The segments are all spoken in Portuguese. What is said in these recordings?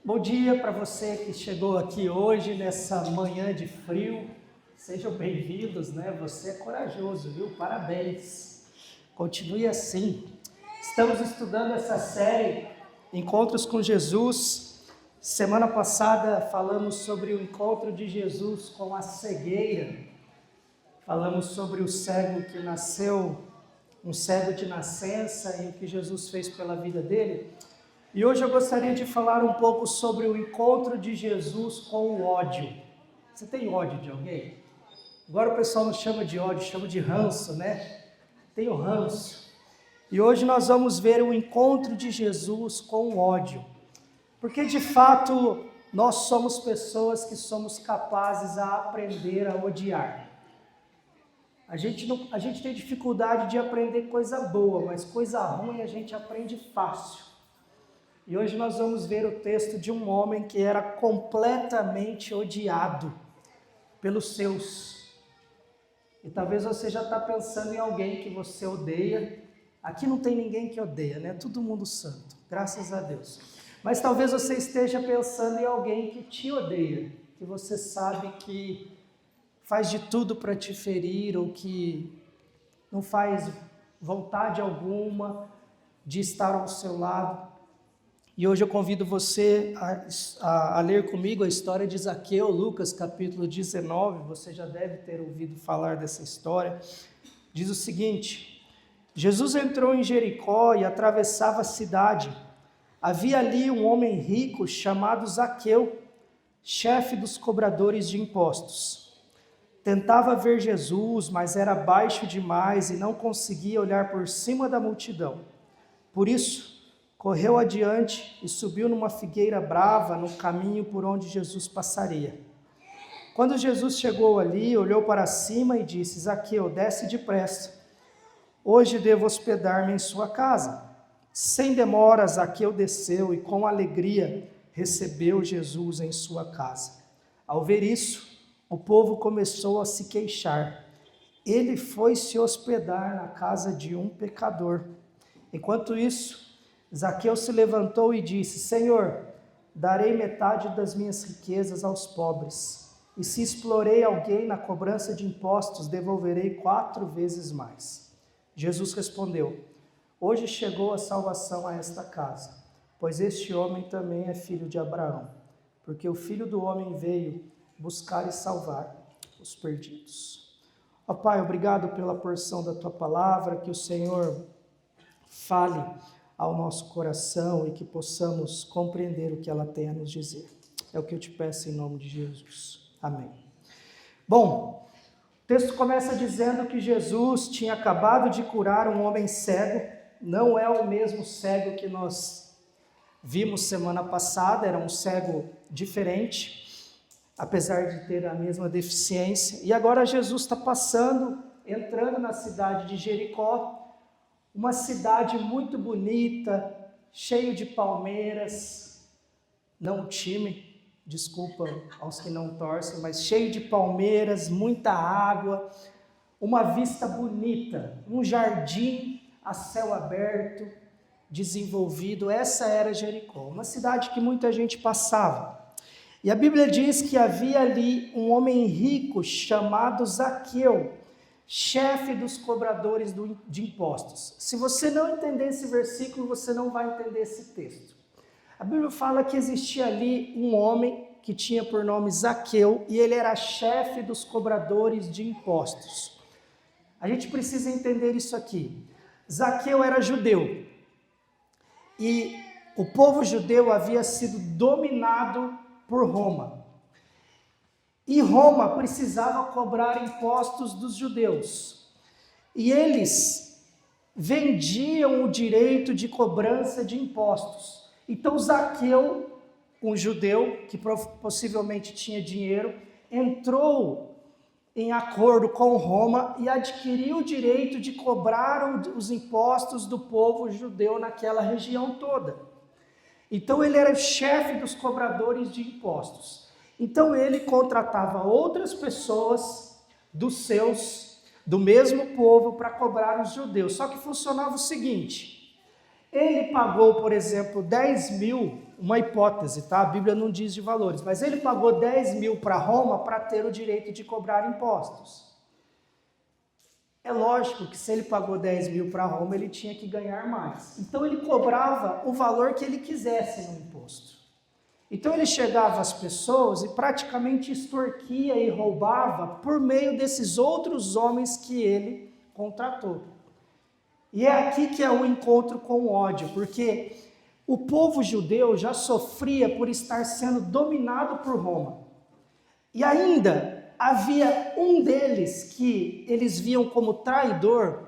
Bom dia para você que chegou aqui hoje, nessa manhã de frio. Sejam bem-vindos, né? Você é corajoso, viu? Parabéns. Continue assim. Estamos estudando essa série Encontros com Jesus. Semana passada falamos sobre o encontro de Jesus com a cegueira. Falamos sobre o cego que nasceu, um cego de nascença, e o que Jesus fez pela vida dele. E hoje eu gostaria de falar um pouco sobre o encontro de Jesus com o ódio. Você tem ódio de alguém? Agora o pessoal não chama de ódio, chama de ranço, né? Tenho ranço. E hoje nós vamos ver o encontro de Jesus com o ódio. Porque de fato nós somos pessoas que somos capazes a aprender a odiar. A gente tem dificuldade de aprender coisa boa, mas coisa ruim a gente aprende fácil. E hoje nós vamos ver o texto de um homem que era completamente odiado pelos seus. E talvez você já está pensando em alguém que você odeia. Aqui não tem ninguém que odeia, né? Todo mundo santo, graças a Deus. Mas talvez você esteja pensando em alguém que te odeia, que você sabe que faz de tudo para te ferir ou que não faz vontade alguma de estar ao seu lado. E hoje eu convido você a ler comigo a história de Zaqueu, Lucas capítulo 19, você já deve ter ouvido falar dessa história. Diz o seguinte: Jesus entrou em Jericó e atravessava a cidade. Havia ali um homem rico chamado Zaqueu, chefe dos cobradores de impostos. Tentava ver Jesus, mas era baixo demais e não conseguia olhar por cima da multidão. Por isso, correu adiante e subiu numa figueira brava no caminho por onde Jesus passaria. Quando Jesus chegou ali, olhou para cima e disse: Zaqueu, desce depressa. Hoje devo hospedar-me em sua casa. Sem demora, Zaqueu desceu e com alegria recebeu Jesus em sua casa. Ao ver isso, o povo começou a se queixar. Ele foi se hospedar na casa de um pecador. Enquanto isso, Zaqueu se levantou e disse: Senhor, darei metade das minhas riquezas aos pobres, e se explorei alguém na cobrança de impostos, devolverei 4 vezes mais. Jesus respondeu: Hoje chegou a salvação a esta casa, pois este homem também é filho de Abraão, porque o Filho do Homem veio buscar e salvar os perdidos. Ó Pai, obrigado pela porção da Tua palavra, que o Senhor fale ao nosso coração e que possamos compreender o que ela tem a nos dizer. É o que eu te peço em nome de Jesus. Amém. Bom, o texto começa dizendo que Jesus tinha acabado de curar um homem cego. Não é o mesmo cego que nós vimos semana passada, era um cego diferente, apesar de ter a mesma deficiência. E agora Jesus está entrando na cidade de Jericó, uma cidade muito bonita, cheio de palmeiras, não time, desculpa aos que não torcem, mas cheio de palmeiras, muita água, uma vista bonita, um jardim a céu aberto, desenvolvido. Essa era Jericó, uma cidade que muita gente passava. E a Bíblia diz que havia ali um homem rico chamado Zaqueu, chefe dos cobradores de impostos. Se você não entender esse versículo, você não vai entender esse texto. A Bíblia fala que existia ali um homem que tinha por nome Zaqueu e ele era chefe dos cobradores de impostos. A gente precisa entender isso aqui. Zaqueu era judeu e o povo judeu havia sido dominado por Roma. E Roma precisava cobrar impostos dos judeus. E eles vendiam o direito de cobrança de impostos. Então Zaqueu, um judeu que possivelmente tinha dinheiro, entrou em acordo com Roma e adquiriu o direito de cobrar os impostos do povo judeu naquela região toda. Então ele era chefe dos cobradores de impostos. Então ele contratava outras pessoas do mesmo povo para cobrar os judeus. Só que funcionava o seguinte: Ele pagou, por exemplo, 10 mil, uma hipótese, tá? A Bíblia não diz de valores, mas ele pagou 10 mil para Roma para ter o direito de cobrar impostos. É lógico que se ele pagou 10 mil para Roma, ele tinha que ganhar mais. Então ele cobrava o valor que ele quisesse no imposto. Então ele chegava às pessoas e praticamente extorquia e roubava por meio desses outros homens que ele contratou. E é aqui que é o encontro com o ódio, porque o povo judeu já sofria por estar sendo dominado por Roma. E ainda havia um deles que eles viam como traidor,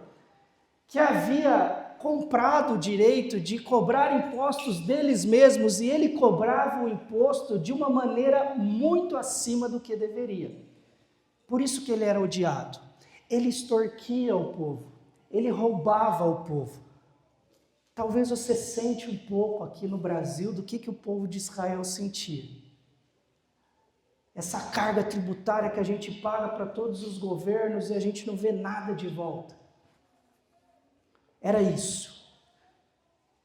que havia comprado o direito de cobrar impostos deles mesmos, e ele cobrava o imposto de uma maneira muito acima do que deveria. Por isso que ele era odiado. Ele extorquia o povo, ele roubava o povo. Talvez você sente um pouco aqui no Brasil do que o povo de Israel sentia. Essa carga tributária que a gente paga para todos os governos e a gente não vê nada de volta. Era isso.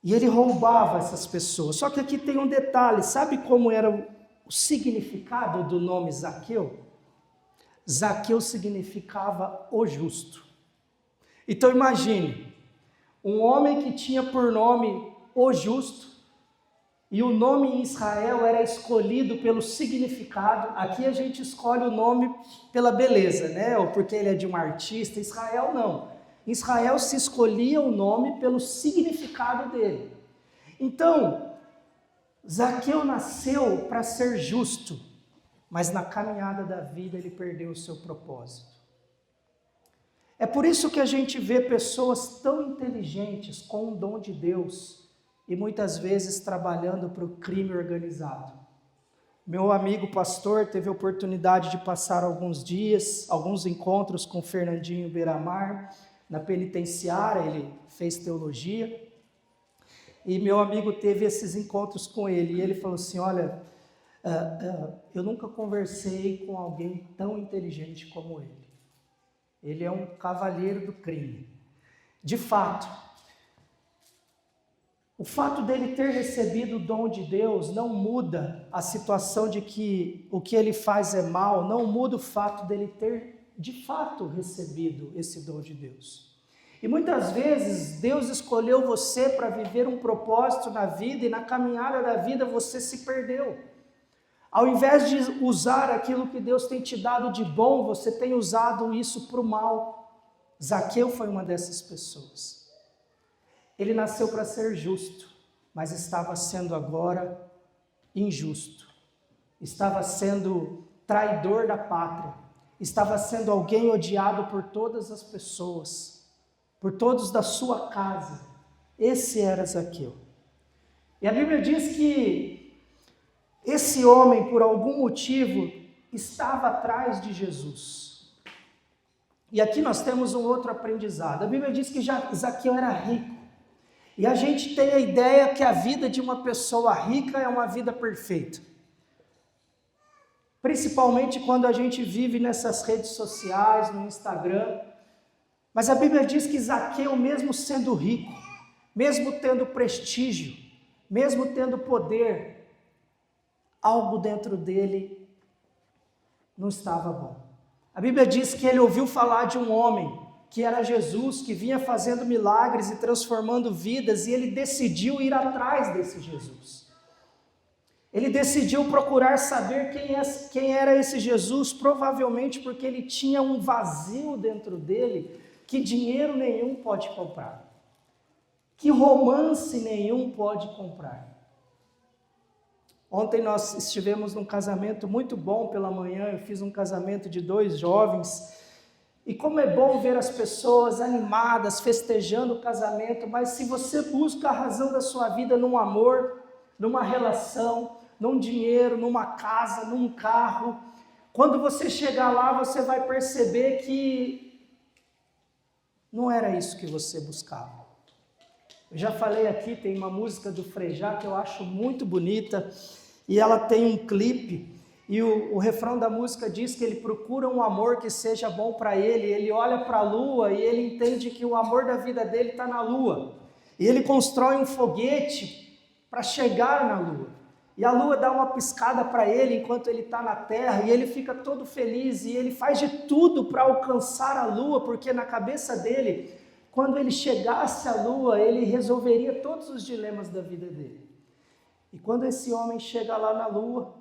E ele roubava essas pessoas. Só que aqui tem um detalhe. Sabe como era o significado do nome Zaqueu? Zaqueu significava o justo. Então imagine, um homem que tinha por nome o justo, e o nome em Israel era escolhido pelo significado. Aqui a gente escolhe o nome pela beleza, né? Ou porque ele é de um artista. Israel não. Em Israel se escolhia o nome pelo significado dele. Então, Zaqueu nasceu para ser justo, mas na caminhada da vida ele perdeu o seu propósito. É por isso que a gente vê pessoas tão inteligentes com o dom de Deus e muitas vezes trabalhando para o crime organizado. Meu amigo pastor teve a oportunidade de passar alguns dias, alguns encontros com Fernandinho Beiramar, na penitenciária. Ele fez teologia, e meu amigo teve esses encontros com ele, e ele falou assim, olha, eu nunca conversei com alguém tão inteligente como ele. Ele é um cavalheiro do crime. De fato, o fato dele ter recebido o dom de Deus não muda a situação de que o que ele faz é mal, não muda o fato dele ter, de fato, recebido esse dom de Deus. E muitas vezes Deus escolheu você para viver um propósito na vida, e na caminhada da vida você se perdeu. Ao invés de usar aquilo que Deus tem te dado de bom, você tem usado isso para o mal. Zaqueu foi uma dessas pessoas. Ele nasceu para ser justo, mas estava sendo agora injusto. Estava sendo traidor da pátria. Estava sendo alguém odiado por todas as pessoas, por todos da sua casa. Esse era Zaqueu. E a Bíblia diz que esse homem, por algum motivo, estava atrás de Jesus. E aqui nós temos um outro aprendizado. A Bíblia diz que Zaqueu era rico. E a gente tem a ideia que a vida de uma pessoa rica é uma vida perfeita. Principalmente quando a gente vive nessas redes sociais, no Instagram. Mas a Bíblia diz que Zaqueu, mesmo sendo rico, mesmo tendo prestígio, mesmo tendo poder, algo dentro dele não estava bom. A Bíblia diz que ele ouviu falar de um homem que era Jesus, que vinha fazendo milagres e transformando vidas, e ele decidiu ir atrás desse Jesus. Ele decidiu procurar saber quem era esse Jesus, provavelmente porque ele tinha um vazio dentro dele que dinheiro nenhum pode comprar, que romance nenhum pode comprar. Ontem nós estivemos num casamento muito bom pela manhã. Eu fiz um casamento de 2 jovens, e como é bom ver as pessoas animadas, festejando o casamento. Mas se você busca a razão da sua vida num amor, numa relação, num dinheiro, numa casa, num carro, quando você chegar lá, você vai perceber que não era isso que você buscava. Eu já falei aqui, tem uma música do Frejá que eu acho muito bonita, e ela tem um clipe, e o refrão da música diz que ele procura um amor que seja bom para ele. Ele olha para a lua e ele entende que o amor da vida dele está na lua. E ele constrói um foguete para chegar na lua. E a lua dá uma piscada para ele enquanto ele está na terra, e ele fica todo feliz, e ele faz de tudo para alcançar a lua, porque na cabeça dele, quando ele chegasse à lua, ele resolveria todos os dilemas da vida dele. E quando esse homem chega lá na lua,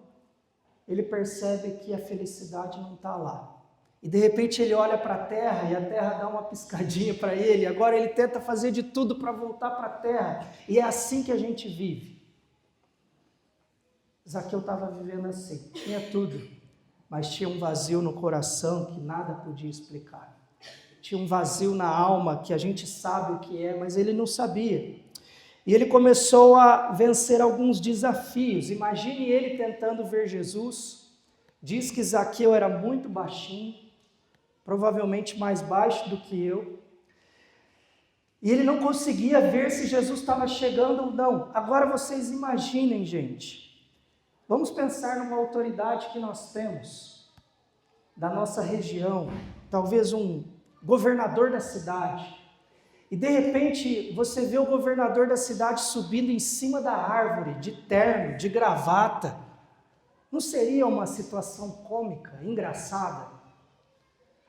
ele percebe que a felicidade não está lá. E de repente ele olha para a terra, e a terra dá uma piscadinha para ele, agora ele tenta fazer de tudo para voltar para a terra, e é assim que a gente vive. Zaqueu estava vivendo assim, tinha tudo, mas tinha um vazio no coração que nada podia explicar. Tinha um vazio na alma que a gente sabe o que é, mas ele não sabia. E ele começou a vencer alguns desafios. Imagine ele tentando ver Jesus. Diz que Zaqueu era muito baixinho, provavelmente mais baixo do que eu. E ele não conseguia ver se Jesus estava chegando ou não. Agora vocês imaginem, gente. Vamos pensar numa autoridade que nós temos, da nossa região, talvez um governador da cidade, e de repente você vê o governador da cidade subindo em cima da árvore, de terno, de gravata. Não seria uma situação cômica, engraçada?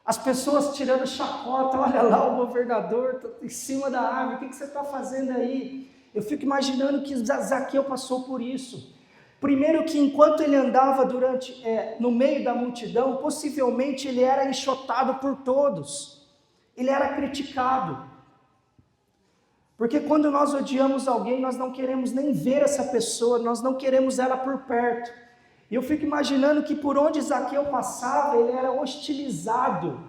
As pessoas tirando chacota, olha lá o governador em cima da árvore, o que você está fazendo aí? Eu fico imaginando que Zaqueu passou por isso. Primeiro que enquanto ele andava no meio da multidão, possivelmente ele era enxotado por todos, ele era criticado. Porque quando nós odiamos alguém, nós não queremos nem ver essa pessoa, nós não queremos ela por perto. E eu fico imaginando que por onde Zaqueu passava, ele era hostilizado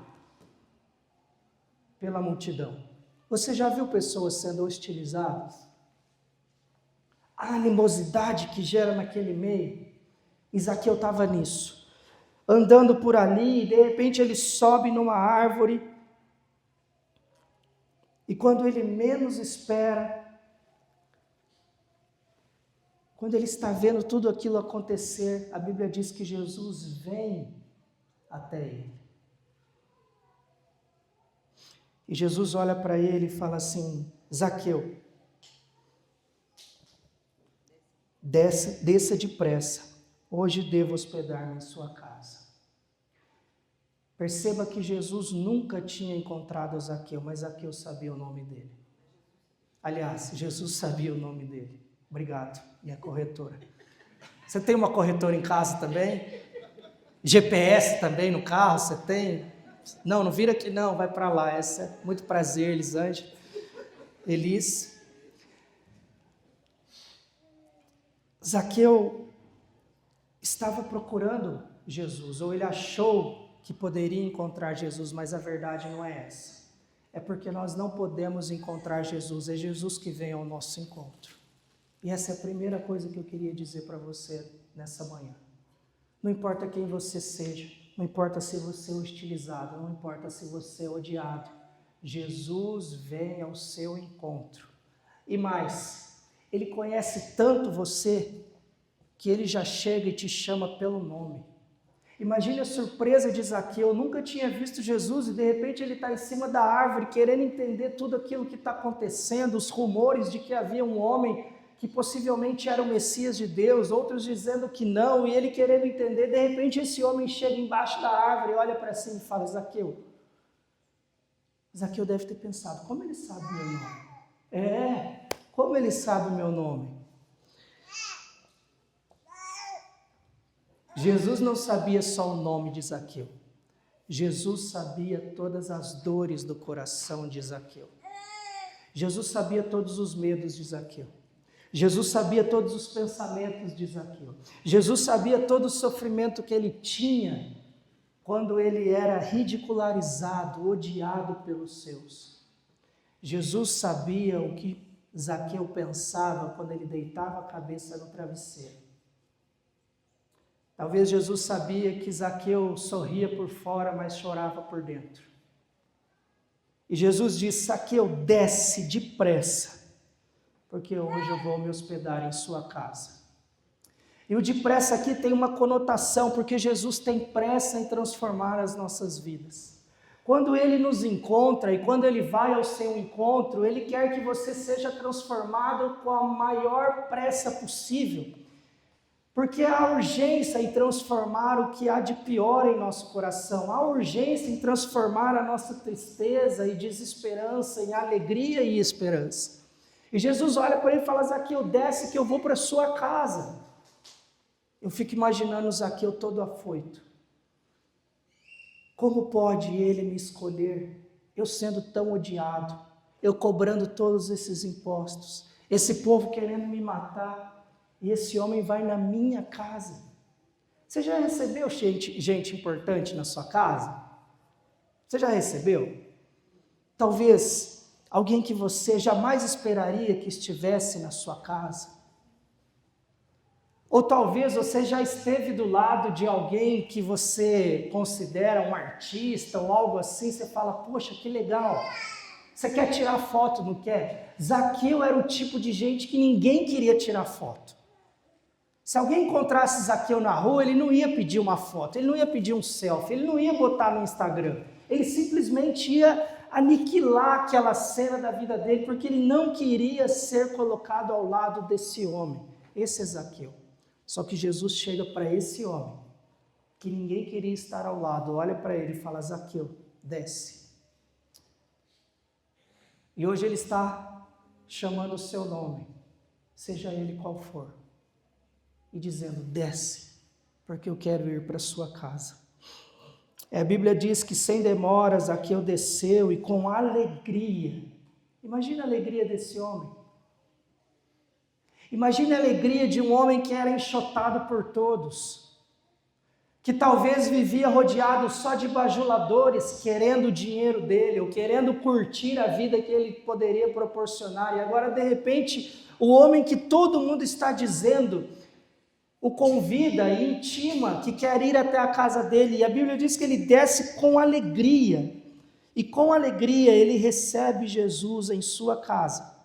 pela multidão. Você já viu pessoas sendo hostilizadas? A animosidade que gera naquele meio. Zaqueu estava nisso, andando por ali, e de repente ele sobe numa árvore, e quando ele menos espera, quando ele está vendo tudo aquilo acontecer, a Bíblia diz que Jesus vem até ele. E Jesus olha para ele e fala assim: Zaqueu, desça depressa, hoje devo hospedar-me em sua casa. Perceba que Jesus nunca tinha encontrado Zaqueu, mas Zaqueu sabia o nome dele. Aliás, Jesus sabia o nome dele. Obrigado, minha corretora. Você tem uma corretora em casa também? GPS também no carro, você tem? Não vira aqui não, vai para lá. Muito prazer, Elisângela. Elis. Zaqueu estava procurando Jesus, ou ele achou que poderia encontrar Jesus, mas a verdade não é essa. É porque nós não podemos encontrar Jesus, é Jesus que vem ao nosso encontro. E essa é a primeira coisa que eu queria dizer para você nessa manhã. Não importa quem você seja, não importa se você é hostilizado, não importa se você é odiado, Jesus vem ao seu encontro. E mais, Ele conhece tanto você que Ele já chega e te chama pelo nome. Imagine a surpresa de Zaqueu, nunca tinha visto Jesus e de repente ele está em cima da árvore querendo entender tudo aquilo que está acontecendo, os rumores de que havia um homem que possivelmente era o Messias de Deus, outros dizendo que não, e ele querendo entender. De repente esse homem chega embaixo da árvore, olha para cima e fala: Zaqueu deve ter pensado, como ele sabe o meu nome? Como ele sabe o meu nome? Jesus não sabia só o nome de Zaqueu. Jesus sabia todas as dores do coração de Zaqueu. Jesus sabia todos os medos de Zaqueu. Jesus sabia todos os pensamentos de Zaqueu. Jesus sabia todo o sofrimento que ele tinha quando ele era ridicularizado, odiado pelos seus. Jesus sabia o que Zaqueu pensava quando ele deitava a cabeça no travesseiro. Talvez Jesus sabia que Zaqueu sorria por fora, mas chorava por dentro. E Jesus disse: Zaqueu, desce depressa, porque hoje eu vou me hospedar em sua casa. E o depressa aqui tem uma conotação, porque Jesus tem pressa em transformar as nossas vidas. Quando Ele nos encontra e quando Ele vai ao seu encontro, Ele quer que você seja transformado com a maior pressa possível. Porque há urgência em transformar o que há de pior em nosso coração. Há urgência em transformar a nossa tristeza e desesperança em alegria e esperança. E Jesus olha para ele e fala: Zaqueu, desce que eu vou para a sua casa. Eu fico imaginando Zaqueu todo afoito. Como pode ele me escolher, eu sendo tão odiado, eu cobrando todos esses impostos, esse povo querendo me matar, e esse homem vai na minha casa? Você já recebeu gente importante na sua casa? Você já recebeu? Talvez alguém que você jamais esperaria que estivesse na sua casa. Ou talvez você já esteve do lado de alguém que você considera um artista ou algo assim, você fala: poxa, que legal. Você quer tirar foto, não quer? Zaqueu era o tipo de gente que ninguém queria tirar foto. Se alguém encontrasse Zaqueu na rua, ele não ia pedir uma foto, ele não ia pedir um selfie, ele não ia botar no Instagram. Ele simplesmente ia aniquilar aquela cena da vida dele, porque ele não queria ser colocado ao lado desse homem. Esse é Zaqueu. Só que Jesus chega para esse homem, que ninguém queria estar ao lado, olha para ele e fala: Zaqueu, desce. E hoje ele está chamando o seu nome, seja ele qual for, e dizendo: desce, porque eu quero ir para a sua casa. A Bíblia diz que sem demoras Zaqueu desceu e com alegria. Imagina a alegria desse homem. Imagine a alegria de um homem que era enxotado por todos, que talvez vivia rodeado só de bajuladores, querendo o dinheiro dele, ou querendo curtir a vida que ele poderia proporcionar, e agora de repente, o homem que todo mundo está dizendo, o convida e intima que quer ir até a casa dele, e a Bíblia diz que ele desce com alegria, e com alegria ele recebe Jesus em sua casa.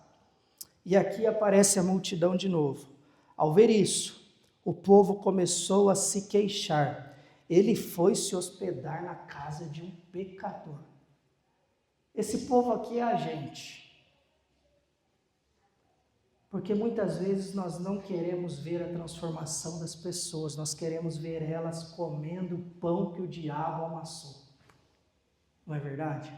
E aqui aparece a multidão de novo. Ao ver isso, o povo começou a se queixar. Ele foi se hospedar na casa de um pecador. Esse povo aqui é a gente. Porque muitas vezes nós não queremos ver a transformação das pessoas, nós queremos ver elas comendo o pão que o diabo amassou. Não é verdade?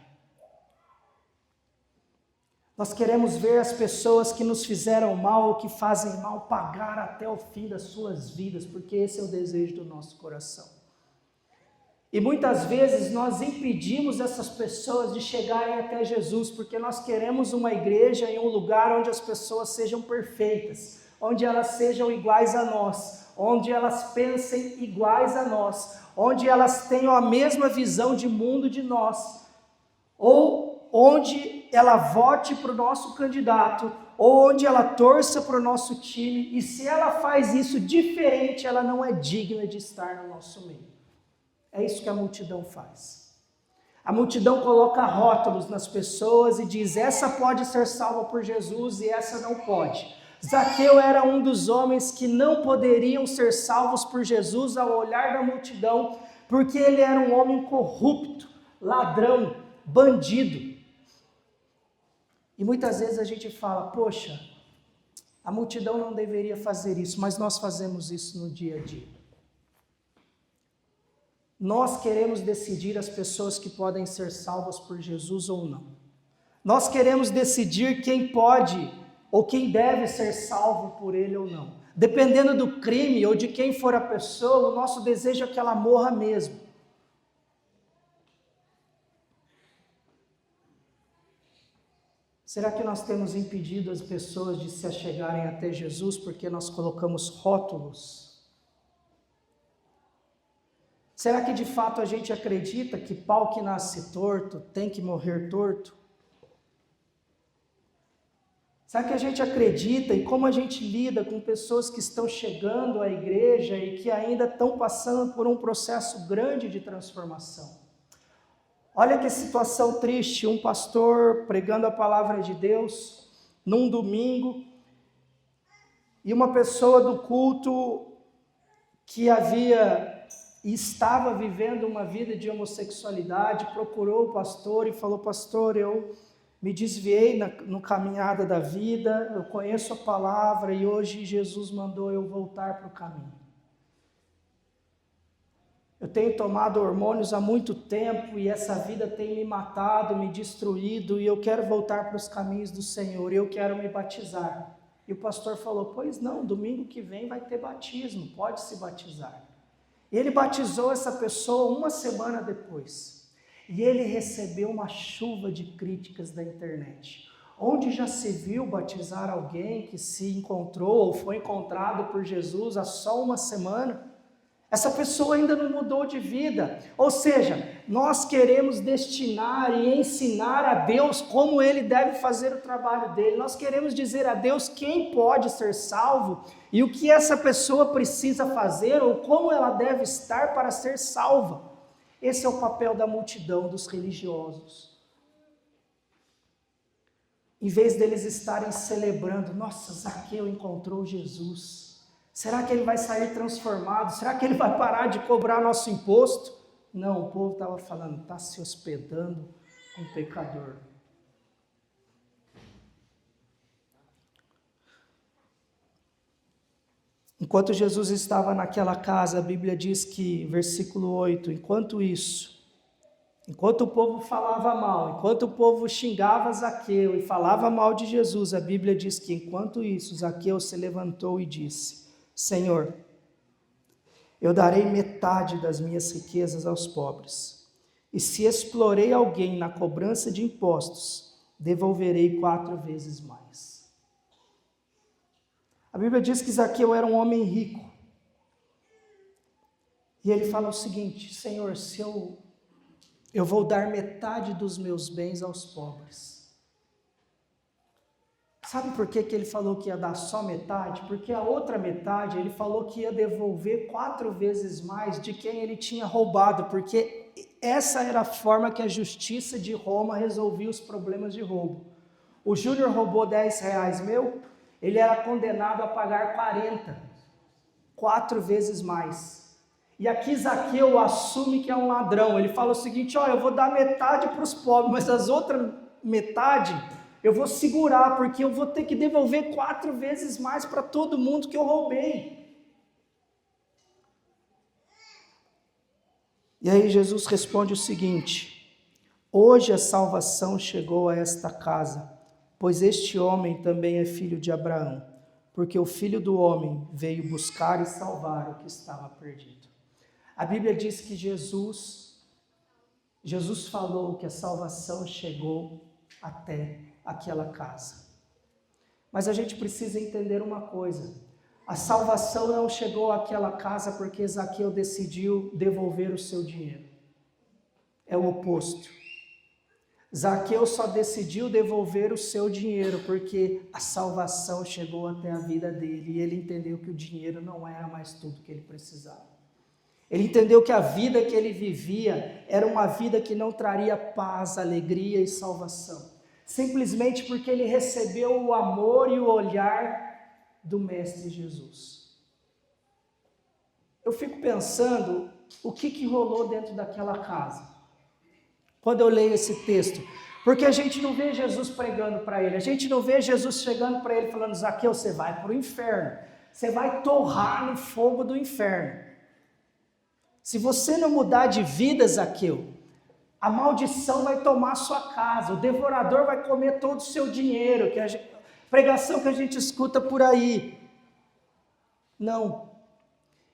Nós queremos ver as pessoas que nos fizeram mal ou que fazem mal pagar até o fim das suas vidas, porque esse é o desejo do nosso coração. E muitas vezes nós impedimos essas pessoas de chegarem até Jesus, porque nós queremos uma igreja em um lugar onde as pessoas sejam perfeitas, onde elas sejam iguais a nós, onde elas pensem iguais a nós, onde elas tenham a mesma visão de mundo de nós, ou onde ela vote para o nosso candidato, ou onde ela torça para o nosso time, e se ela faz isso diferente, ela não é digna de estar no nosso meio. É isso que a multidão faz. A multidão coloca rótulos nas pessoas e diz: essa pode ser salva por Jesus e essa não pode. Zaqueu era um dos homens que não poderiam ser salvos por Jesus ao olhar da multidão, porque ele era um homem corrupto, ladrão, bandido. E muitas vezes a gente fala: poxa, a multidão não deveria fazer isso, mas nós fazemos isso no dia a dia. Nós queremos decidir as pessoas que podem ser salvas por Jesus ou não. Nós queremos decidir quem pode ou quem deve ser salvo por ele ou não. Dependendo do crime ou de quem for a pessoa, o nosso desejo é que ela morra mesmo. Será que nós temos impedido as pessoas de se achegarem até Jesus porque nós colocamos rótulos? Será que de fato a gente acredita que pau que nasce torto tem que morrer torto? Será que a gente acredita e como a gente lida com pessoas que estão chegando à igreja e que ainda estão passando por um processo grande de transformação? Olha que situação triste, um pastor pregando a palavra de Deus num domingo e uma pessoa do culto que havia e estava vivendo uma vida de homossexualidade, procurou o pastor e falou: pastor, eu me desviei no caminhada da vida, eu conheço a palavra e hoje Jesus mandou eu voltar para o caminho. Eu tenho tomado hormônios há muito tempo e essa vida tem me matado, me destruído, e eu quero voltar para os caminhos do Senhor, e eu quero me batizar. E o pastor falou: pois não, domingo que vem vai ter batismo, pode se batizar. Ele batizou essa pessoa uma semana depois, e ele recebeu uma chuva de críticas da internet. Onde já se viu batizar alguém que se encontrou ou foi encontrado por Jesus há só uma semana? Essa pessoa ainda não mudou de vida. Ou seja, nós queremos destinar e ensinar a Deus como Ele deve fazer o trabalho dele. Nós queremos dizer a Deus quem pode ser salvo e o que essa pessoa precisa fazer ou como ela deve estar para ser salva. Esse é o papel da multidão dos religiosos. Em vez deles estarem celebrando: nossa, Zaqueu encontrou Jesus. Será que ele vai sair transformado? Será que ele vai parar de cobrar nosso imposto? Não, o povo estava falando: está se hospedando com um pecador. Enquanto Jesus estava naquela casa, a Bíblia diz que, versículo 8, enquanto o povo falava mal, enquanto o povo xingava Zaqueu e falava mal de Jesus, a Bíblia diz que, enquanto isso, Zaqueu se levantou e disse: Senhor, eu darei metade das minhas riquezas aos pobres, e se explorei alguém na cobrança de impostos, devolverei 4 vezes mais. A Bíblia diz que Zaqueu era um homem rico, e ele fala o seguinte: Senhor, se eu vou dar metade dos meus bens aos pobres. Sabe por que ele falou que ia dar só metade? Porque a outra metade ele falou que ia devolver 4 vezes mais de quem ele tinha roubado, porque essa era a forma que a justiça de Roma resolvia os problemas de roubo. O Júnior roubou R$10 meu, ele era condenado a pagar 40, 4 vezes mais. E aqui Zaqueu assume que é um ladrão. Ele fala o seguinte: ó, eu vou dar metade para os pobres, mas as outras metade eu vou segurar, porque eu vou ter que devolver 4 vezes mais para todo mundo que eu roubei. E aí Jesus responde o seguinte: hoje a salvação chegou a esta casa, pois este homem também é filho de Abraão, porque o Filho do Homem veio buscar e salvar o que estava perdido. A Bíblia diz que Jesus falou que a salvação chegou até aquela casa. Mas a gente precisa entender uma coisa: a salvação não chegou àquela casa porque Zaqueu decidiu devolver o seu dinheiro. É o oposto. Zaqueu só decidiu devolver o seu dinheiro porque a salvação chegou até a vida dele e ele entendeu que o dinheiro não era mais tudo que ele precisava. Ele entendeu que a vida que ele vivia era uma vida que não traria paz, alegria e salvação. Simplesmente porque ele recebeu o amor e o olhar do Mestre Jesus. Eu fico pensando o que rolou dentro daquela casa, quando eu leio esse texto, porque a gente não vê Jesus pregando para ele, a gente não vê Jesus chegando para ele falando: Zaqueu, você vai para o inferno, você vai torrar no fogo do inferno. Se você não mudar de vida, Zaqueu, a maldição vai tomar sua casa, o devorador vai comer todo o seu dinheiro, que pregação que a gente escuta por aí. Não,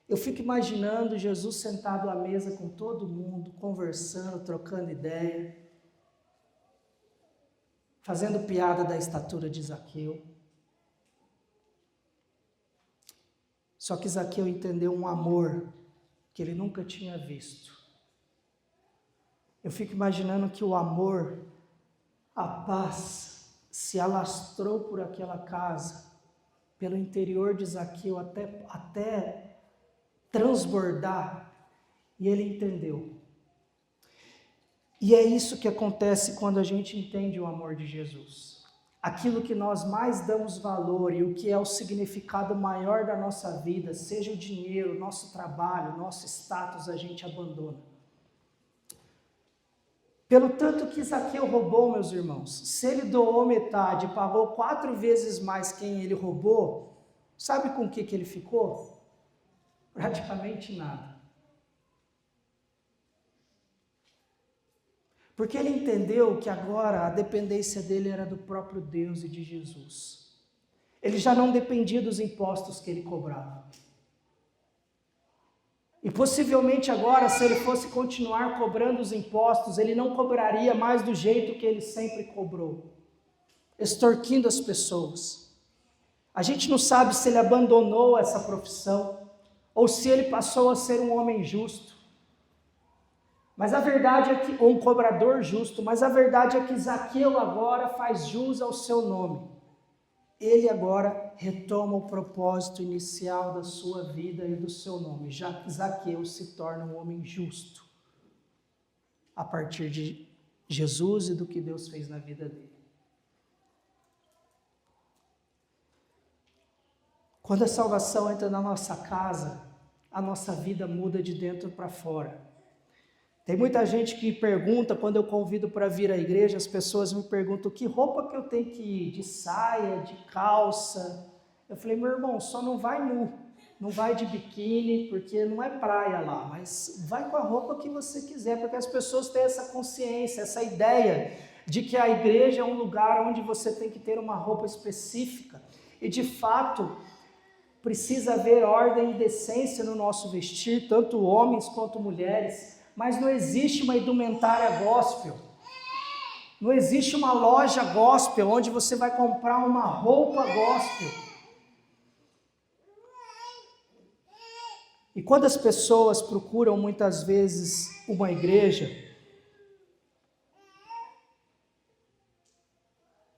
eu fico imaginando Jesus sentado à mesa com todo mundo, conversando, trocando ideia, fazendo piada da estatura de Zaqueu. Só que Zaqueu entendeu um amor que ele nunca tinha visto. Eu fico imaginando que o amor, a paz, se alastrou por aquela casa, pelo interior de Zaqueu, até transbordar, e ele entendeu. E é isso que acontece quando a gente entende o amor de Jesus. aquilo que nós mais damos valor e o que é o significado maior da nossa vida, seja o dinheiro, nosso trabalho, nosso status, a gente abandona. Pelo tanto que Zaqueu roubou, meus irmãos, se ele doou metade e pagou 4 vezes mais quem ele roubou, sabe com o que ele ficou? Praticamente nada. Porque ele entendeu que agora a dependência dele era do próprio Deus e de Jesus. Ele já não dependia dos impostos que ele cobrava. E possivelmente agora, se ele fosse continuar cobrando os impostos, ele não cobraria mais do jeito que ele sempre cobrou, extorquindo as pessoas. A gente não sabe se ele abandonou essa profissão ou se ele passou a ser um homem justo. Mas a verdade é que, ou um cobrador justo, mas a verdade é que Zaqueu agora faz jus ao seu nome. Ele agora retoma o propósito inicial da sua vida e do seu nome. Já que Zaqueu se torna um homem justo a partir de Jesus e do que Deus fez na vida dele. Quando a salvação entra na nossa casa, a nossa vida muda de dentro para fora. Tem muita gente que pergunta, quando eu convido para vir à igreja, as pessoas me perguntam que roupa que eu tenho que ir, de saia, de calça. Eu falei, meu irmão, só não vai nu, não vai de biquíni, porque não é praia lá, mas vai com a roupa que você quiser, porque as pessoas têm essa consciência, essa ideia de que a igreja é um lugar onde você tem que ter uma roupa específica. E de fato, precisa haver ordem e decência no nosso vestir, tanto homens quanto mulheres. Mas não existe uma indumentária gospel, não existe uma loja gospel onde você vai comprar uma roupa gospel. E quando as pessoas procuram muitas vezes uma igreja,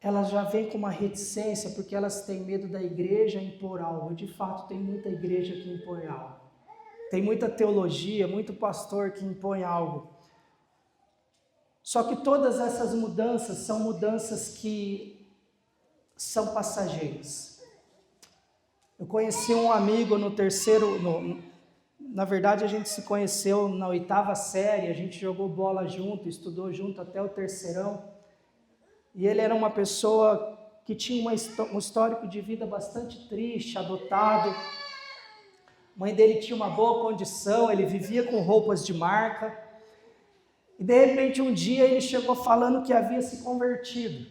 elas já vêm com uma reticência porque elas têm medo da igreja impor algo. De fato, tem muita igreja que impõe algo. Tem muita teologia, muito pastor que impõe algo. Só que todas essas mudanças são mudanças que são passageiras. Eu conheci um amigo na verdade a gente se conheceu na 8ª série, a gente jogou bola junto, estudou junto até o terceirão. E ele era uma pessoa que tinha um histórico de vida bastante triste, adotado. A mãe dele tinha uma boa condição, ele vivia com roupas de marca. E de repente um dia ele chegou falando que havia se convertido.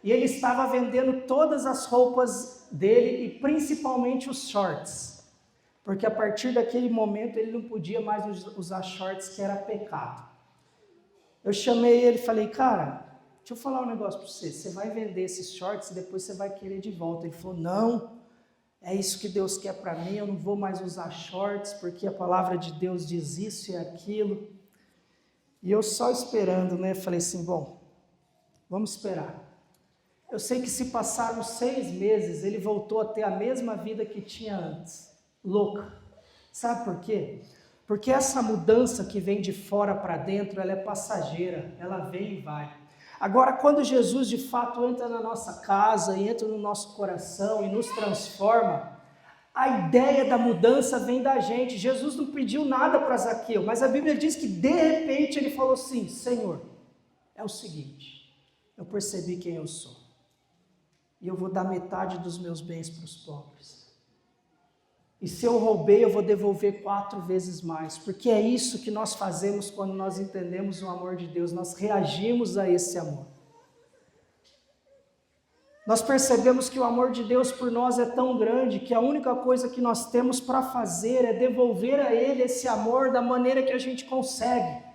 E ele estava vendendo todas as roupas dele e principalmente os shorts. Porque a partir daquele momento ele não podia mais usar shorts, que era pecado. Eu chamei ele e falei, cara, deixa eu falar um negócio para você. Você vai vender esses shorts e depois você vai querer de volta. Ele falou, não. É isso que Deus quer para mim, eu não vou mais usar shorts, porque a palavra de Deus diz isso e aquilo. E eu só esperando, né? Falei assim, bom, vamos esperar. Eu sei que se passaram 6 meses, ele voltou a ter a mesma vida que tinha antes. Louca. Sabe por quê? Porque essa mudança que vem de fora para dentro, ela é passageira, ela vem e vai. Agora, quando Jesus de fato entra na nossa casa e entra no nosso coração e nos transforma, a ideia da mudança vem da gente. Jesus não pediu nada para Zaqueu, mas a Bíblia diz que de repente ele falou assim, Senhor, é o seguinte, eu percebi quem eu sou e eu vou dar metade dos meus bens para os pobres. E se eu roubei, eu vou devolver 4 vezes mais, porque é isso que nós fazemos quando nós entendemos o amor de Deus, nós reagimos a esse amor. Nós percebemos que o amor de Deus por nós é tão grande que a única coisa que nós temos para fazer é devolver a Ele esse amor da maneira que a gente consegue.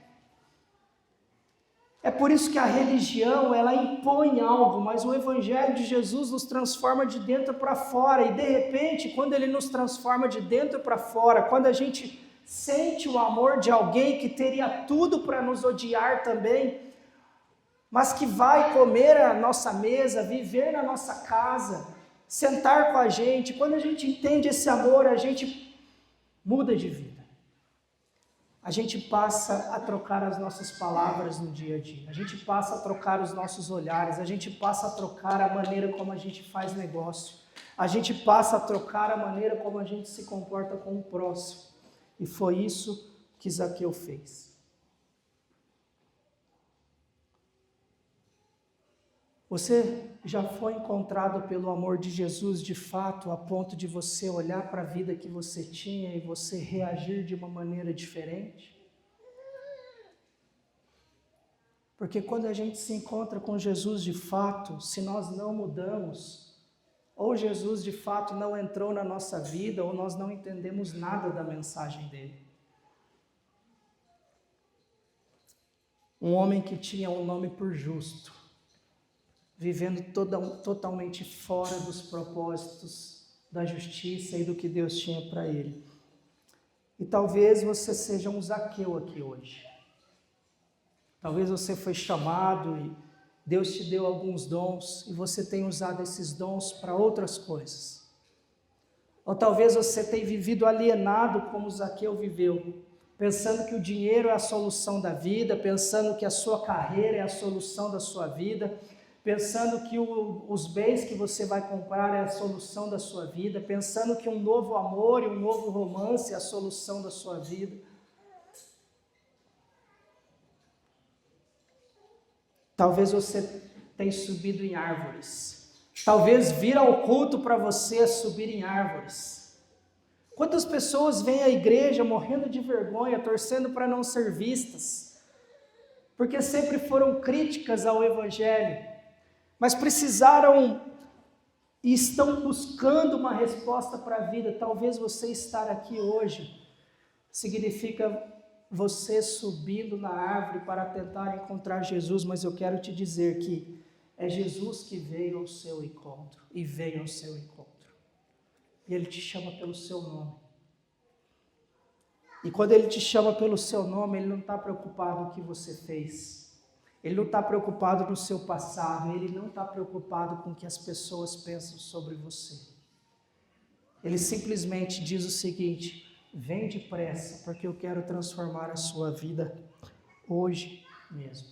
É por isso que a religião, ela impõe algo, mas o Evangelho de Jesus nos transforma de dentro para fora. E de repente, quando Ele nos transforma de dentro para fora, quando a gente sente o amor de alguém que teria tudo para nos odiar também, mas que vai comer a nossa mesa, viver na nossa casa, sentar com a gente, quando a gente entende esse amor, a gente muda de vida. a gente passa a trocar as nossas palavras no dia a dia, a gente passa a trocar os nossos olhares, a gente passa a trocar a maneira como a gente faz negócio, a gente passa a trocar a maneira como a gente se comporta com o próximo. E foi isso que Zaqueu fez. Você já foi encontrado pelo amor de Jesus de fato, a ponto de você olhar para a vida que você tinha e você reagir de uma maneira diferente? Porque quando a gente se encontra com Jesus de fato, se nós não mudamos, ou Jesus de fato não entrou na nossa vida, ou nós não entendemos nada da mensagem dele. Um homem que tinha um nome por justo, vivendo totalmente fora dos propósitos da justiça e do que Deus tinha para ele. E talvez você seja um Zaqueu aqui hoje. Talvez você foi chamado e Deus te deu alguns dons e você tem usado esses dons para outras coisas. Ou talvez você tenha vivido alienado como Zaqueu viveu, pensando que o dinheiro é a solução da vida, pensando que a sua carreira é a solução da sua vida, pensando que os bens que você vai comprar é a solução da sua vida, pensando que um novo amor e um novo romance é a solução da sua vida. Talvez você tenha subido em árvores. Talvez vir ao culto para você é subir em árvores. Quantas pessoas vêm à igreja morrendo de vergonha, torcendo para não ser vistas, porque sempre foram críticas ao Evangelho, mas precisaram e estão buscando uma resposta para a vida. Talvez você estar aqui hoje significa você subindo na árvore para tentar encontrar Jesus, mas eu quero te dizer que é Jesus que veio ao seu encontro, e veio ao seu encontro. E Ele te chama pelo seu nome. E quando Ele te chama pelo seu nome, Ele não está preocupado com o que você fez. Ele não está preocupado no seu passado, Ele não está preocupado com o que as pessoas pensam sobre você. Ele simplesmente diz o seguinte: vem depressa, porque eu quero transformar a sua vida hoje mesmo.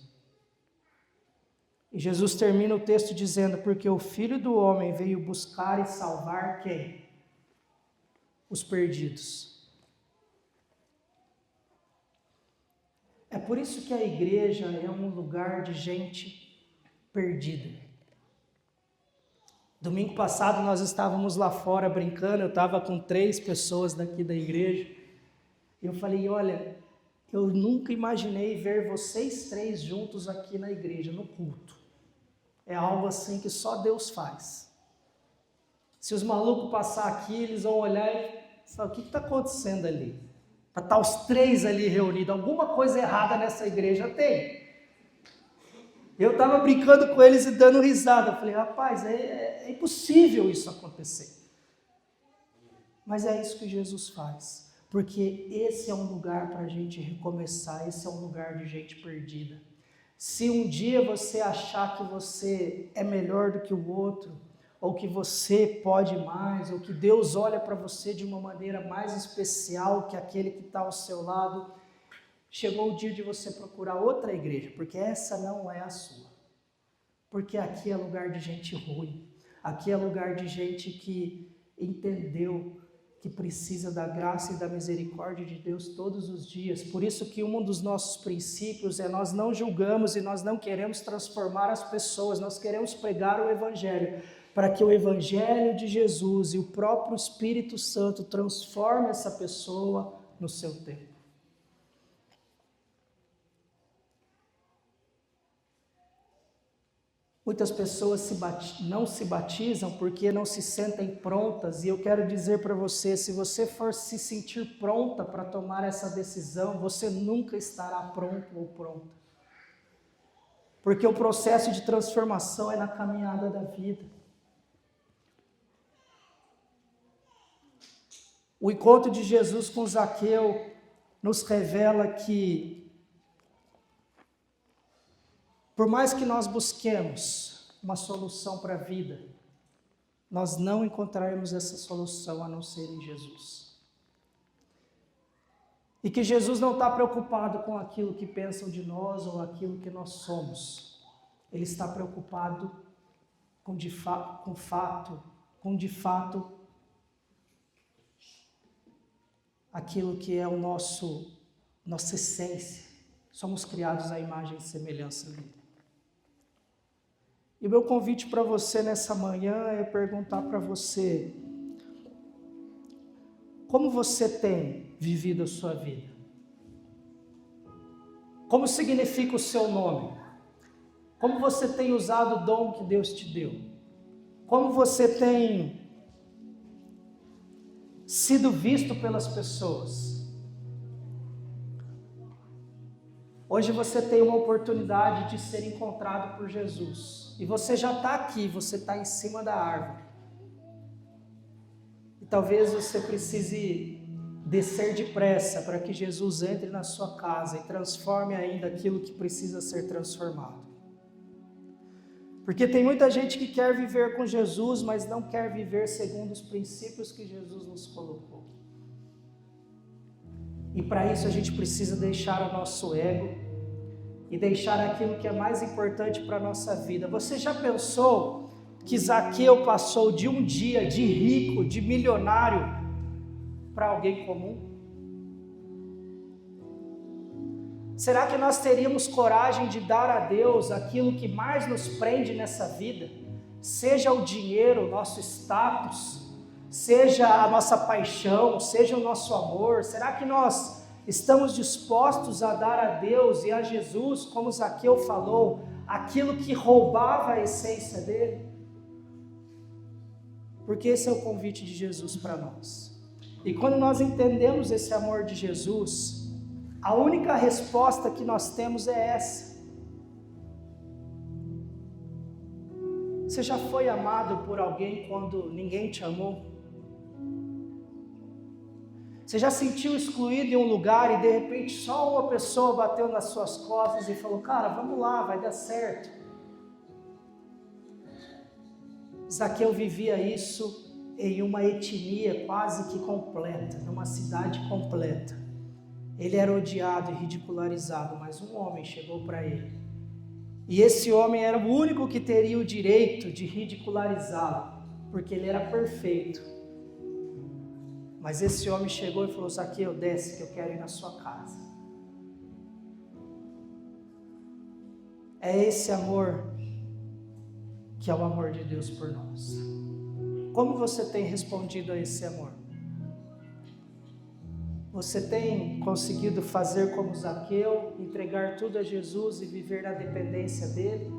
E Jesus termina o texto dizendo: porque o Filho do Homem veio buscar e salvar quem? Os perdidos. É por isso que a igreja é um lugar de gente perdida. Domingo passado nós estávamos lá fora brincando, eu estava com 3 pessoas daqui da igreja, e eu falei: olha, eu nunca imaginei ver vocês 3 juntos aqui na igreja, no culto. É algo assim que só Deus faz. Se os malucos passar aqui, eles vão olhar e falar: o que está acontecendo ali? Para estar os 3 ali reunidos, alguma coisa errada nessa igreja tem. Eu estava brincando com eles e dando risada. Eu falei: rapaz, é impossível isso acontecer. Mas é isso que Jesus faz. Porque esse é um lugar para a gente recomeçar. Esse é um lugar de gente perdida. Se um dia você achar que você é melhor do que o outro, ou que você pode mais, ou que Deus olha para você de uma maneira mais especial que aquele que está ao seu lado, chegou o dia de você procurar outra igreja, porque essa não é a sua. Porque aqui é lugar de gente ruim, aqui é lugar de gente que entendeu que precisa da graça e da misericórdia de Deus todos os dias. Por isso que um dos nossos princípios é: nós não julgamos e nós não queremos transformar as pessoas, nós queremos pregar o Evangelho, para que o Evangelho de Jesus e o próprio Espírito Santo transforme essa pessoa no seu tempo. Muitas pessoas não se batizam porque não se sentem prontas, e eu quero dizer para você: se você for se sentir pronta para tomar essa decisão, você nunca estará pronto ou pronta. Porque o processo de transformação é na caminhada da vida. O encontro de Jesus com Zaqueu nos revela que, por mais que nós busquemos uma solução para a vida, nós não encontraremos essa solução a não ser em Jesus. E que Jesus não está preocupado com aquilo que pensam de nós ou aquilo que nós somos. Ele está preocupado com de fato aquilo que é nossa essência. Somos criados à imagem e semelhança dele. E o meu convite para você nessa manhã é perguntar para você: como você tem vivido a sua vida? Como significa o seu nome? Como você tem usado o dom que Deus te deu? Como você tem sido visto pelas pessoas? Hoje você tem uma oportunidade de ser encontrado por Jesus. E você já está aqui, você está em cima da árvore. E talvez você precise descer depressa para que Jesus entre na sua casa e transforme ainda aquilo que precisa ser transformado. Porque tem muita gente que quer viver com Jesus, mas não quer viver segundo os princípios que Jesus nos colocou. E para isso a gente precisa deixar o nosso ego e deixar aquilo que é mais importante para a nossa vida. Você já pensou que Zaqueu passou de um dia de rico, de milionário, para alguém comum? Será que nós teríamos coragem de dar a Deus aquilo que mais nos prende nessa vida? Seja o dinheiro, o nosso status, seja a nossa paixão, seja o nosso amor. Será que nós estamos dispostos a dar a Deus e a Jesus, como Zaqueu falou, aquilo que roubava a essência dele? Porque esse é o convite de Jesus para nós. E quando nós entendemos esse amor de Jesus, a única resposta que nós temos é essa. Você já foi amado por alguém quando ninguém te amou? Você já sentiu excluído em um lugar e de repente só uma pessoa bateu nas suas costas e falou: cara, vamos lá, vai dar certo. Zaqueu vivia isso em uma etnia quase que completa, numa cidade completa. Ele era odiado e ridicularizado, mas um homem chegou para ele. E esse homem era o único que teria o direito de ridicularizá-lo, porque ele era perfeito. Mas esse homem chegou e falou: Zaqueu, desce que eu quero ir na sua casa. É esse amor que é o amor de Deus por nós. Como você tem respondido a esse amor? Você tem conseguido fazer como Zaqueu, entregar tudo a Jesus e viver na dependência dele?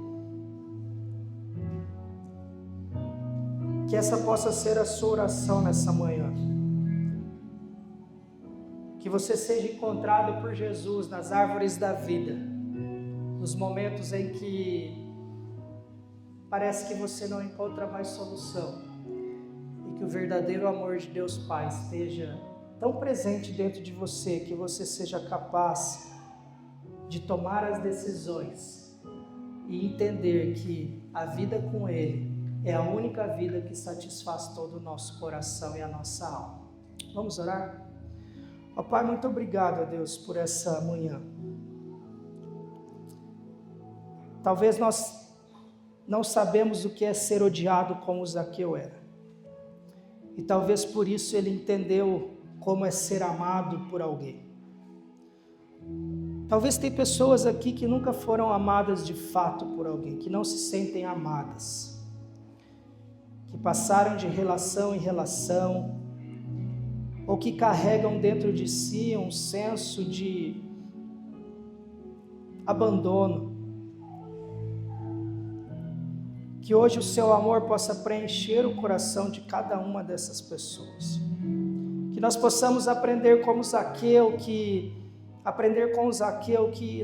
Que essa possa ser a sua oração nessa manhã. Que você seja encontrado por Jesus nas árvores da vida, nos momentos em que parece que você não encontra mais solução, e que o verdadeiro amor de Deus Pai esteja tão presente dentro de você, que você seja capaz de tomar as decisões e entender que a vida com Ele é a única vida que satisfaz todo o nosso coração e a nossa alma. Vamos orar? Ó Pai, muito obrigado, ó Deus, por essa manhã. Talvez nós não sabemos o que é ser odiado como Zaqueu era. E talvez por isso ele entendeu como é ser amado por alguém. Talvez tem pessoas aqui que nunca foram amadas de fato por alguém, que não se sentem amadas, que passaram de relação em relação, ou que carregam dentro de si um senso de abandono. Que hoje o seu amor possa preencher o coração de cada uma dessas pessoas. Que nós possamos aprender com Zaqueu, que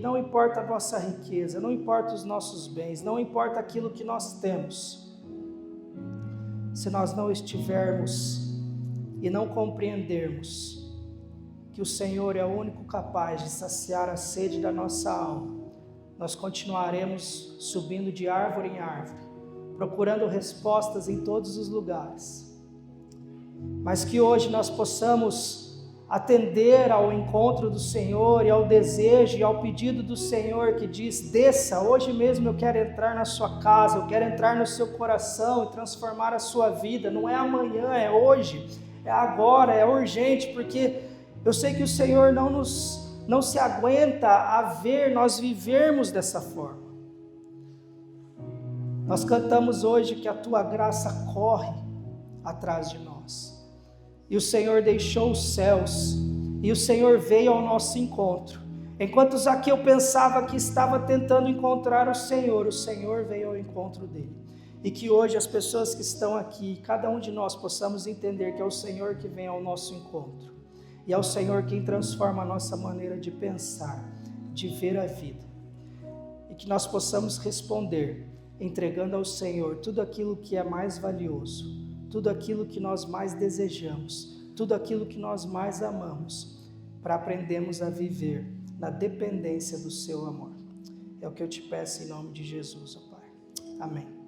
não importa a nossa riqueza, não importa os nossos bens, não importa aquilo que nós temos, se nós não estivermos e não compreendermos que o Senhor é o único capaz de saciar a sede da nossa alma, nós continuaremos subindo de árvore em árvore, procurando respostas em todos os lugares. Mas que hoje nós possamos atender ao encontro do Senhor e ao desejo e ao pedido do Senhor que diz: desça, hoje mesmo eu quero entrar na sua casa, eu quero entrar no seu coração e transformar a sua vida. Não é amanhã, é hoje, é agora, é urgente, porque eu sei que o Senhor não se aguenta a ver nós vivermos dessa forma. Nós cantamos hoje que a tua graça corre atrás de nós. E o Senhor deixou os céus, e o Senhor veio ao nosso encontro. Enquanto Zaqueu pensava que estava tentando encontrar o Senhor veio ao encontro dele. E que hoje as pessoas que estão aqui, cada um de nós possamos entender que é o Senhor que vem ao nosso encontro. E é o Senhor quem transforma a nossa maneira de pensar, de ver a vida. E que nós possamos responder, entregando ao Senhor tudo aquilo que é mais valioso, tudo aquilo que nós mais desejamos, tudo aquilo que nós mais amamos, para aprendermos a viver na dependência do seu amor. É o que eu te peço em nome de Jesus, ó Pai. Amém.